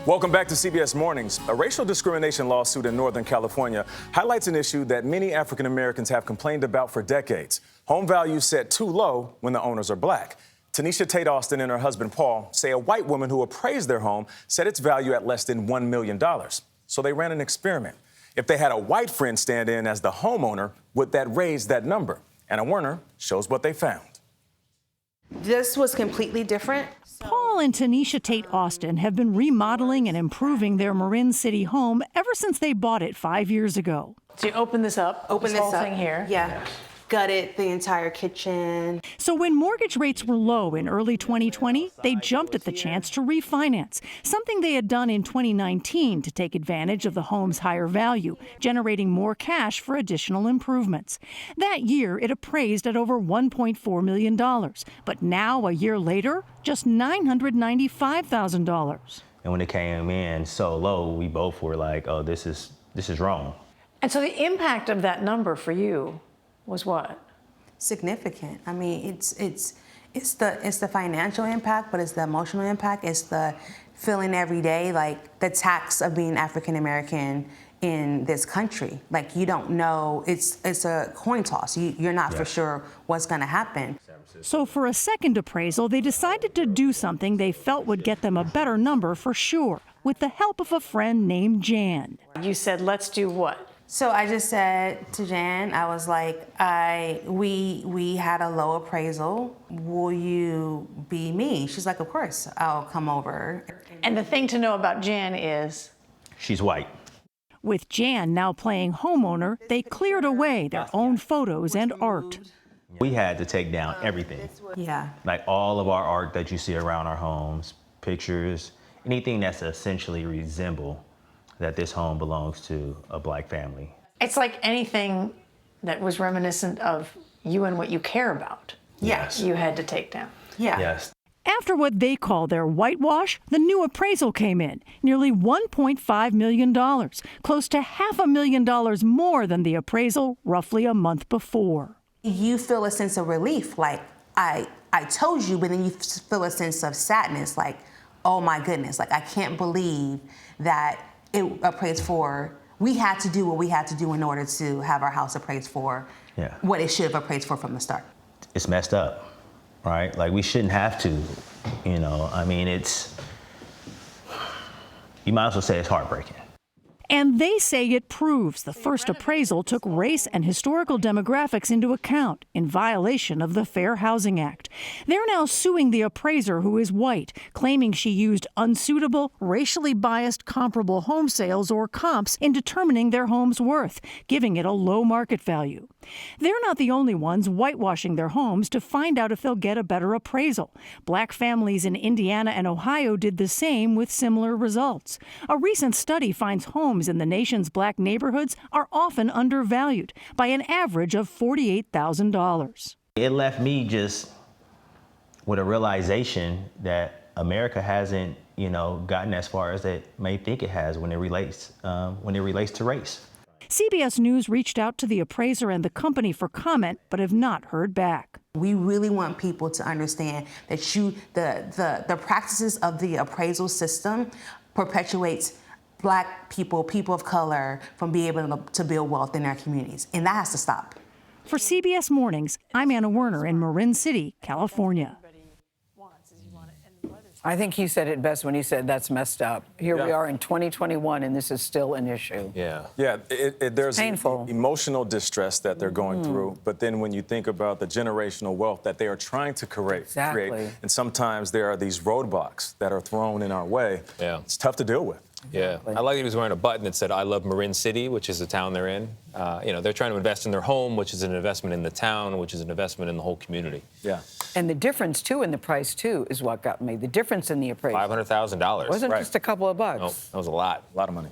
Welcome back to CBS Mornings. A racial discrimination lawsuit in Northern California highlights an issue that many African Americans have complained about for decades. Home values set too low when the owners are black. Tanisha Tate Austin and her husband Paul say a white woman who appraised their home set its value at less than $1 million. So they ran an experiment. If they had a white friend stand in as the homeowner, would that raise that number? Anna Werner shows what they found. This was completely different. Paul and Tanisha Tate Austin have been remodeling and improving their Marin City home ever since they bought it 5 years ago. So you open this up, Open this whole up. thing here. Yeah. Gutted the entire kitchen. So when mortgage rates were low in early 2020, they jumped at the chance to refinance, something they had done in 2019 to take advantage of the home's higher value, generating more cash for additional improvements. That year, it appraised at over $1.4 million. But now, a year later, just $995,000. And when it came in so low, we both were like, oh, this is wrong. And so the impact of that number for you was what? Significant. I mean, it's the financial impact, but it's the emotional impact. It's the feeling every day, like the tax of being African American in this country. Like, you don't know. It's a coin toss. You're not for sure what's going to happen. So for a second appraisal, they decided to do something they felt would get them a better number for sure, with the help of a friend named Jan. You said, let's do what? So I just said to Jan, I was like, we had a low appraisal. Will you be me? She's like, of course, I'll come over. And the thing to know about Jan is? She's white. With Jan now playing homeowner, they cleared away their own photos and art. We had to take down everything. Yeah. Like all of our art that you see around our homes, pictures, anything that's essentially resemble that this home belongs to a black family. It's like anything that was reminiscent of you and what you care about. Yes. You had to take down. Yeah. Yes. After what they call their whitewash, the new appraisal came in, nearly $1.5 million, close to $500,000 more than the appraisal roughly a month before. You feel a sense of relief, like, I told you, but then you feel a sense of sadness, like, oh my goodness, like, I can't believe that it appraised for. We had to do what we had to do in order to have our house appraised for what it should have appraised for from the start. It's messed up, right? Like, we shouldn't have to, I mean, you might as well say it's heartbreaking. And they say it proves the first appraisal took race and historical demographics into account in violation of the Fair Housing Act. They're now suing the appraiser, who is white, claiming she used unsuitable, racially biased comparable home sales or comps in determining their home's worth, giving it a low market value. They're not the only ones whitewashing their homes to find out if they'll get a better appraisal. Black families in Indiana and Ohio did the same with similar results. A recent study finds homes in the nation's black neighborhoods are often undervalued by an average of $48,000. It left me just with a realization that America hasn't, gotten as far as it may think it has when it relates to race. CBS News reached out to the appraiser and the company for comment, but have not heard back. We really want people to understand that the practices of the appraisal system perpetuates Black people, people of color, from being able to build wealth in their communities. And that has to stop. For CBS Mornings, I'm Anna Werner in Marin City, California. I think he said it best when he said that's messed up. Here we are in 2021, and this is still an issue. Yeah, there's painful emotional distress that they're going through, but then when you think about the generational wealth that they are trying to create, and sometimes there are these roadblocks that are thrown in our way, it's tough to deal with. Yeah, I like that he was wearing a button that said, I love Marin City, which is the town they're in. They're trying to invest in their home, which is an investment in the town, which is an investment in the whole community. Yeah. And the difference, too, in the price, too, is what got me. The difference in the appraisal. $500,000. Wasn't just a couple of bucks. No, that was a lot. A lot of money.